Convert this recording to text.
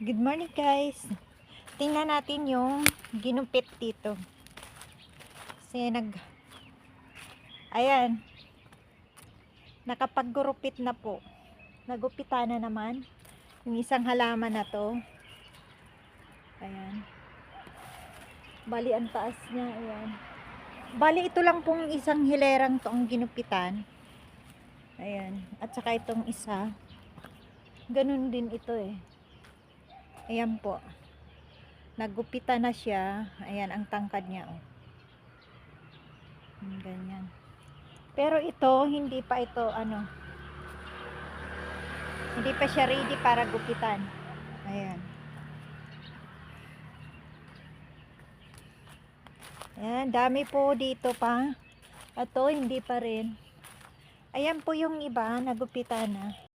Good morning guys. Tingnan natin yung ginupit dito. Kasi ayan, nakapaggurupit na po. Nagupitan na naman yung isang halaman na to. Ayan. Bali ang taas niya, ayan. Bali ito lang pong isang hilerang to ang ginupitan. Ayan. At saka itong isa. Ganun din ito eh. Ayan po. Nagupitan na siya. Ayan ang tangkad niya. Oh. Ganyan. Pero ito, hindi pa ito, hindi pa siya ready para gupitan. Ayan. Ayan, dami po dito pa. Ito, hindi pa rin. Ayan po yung iba, nagupitan na.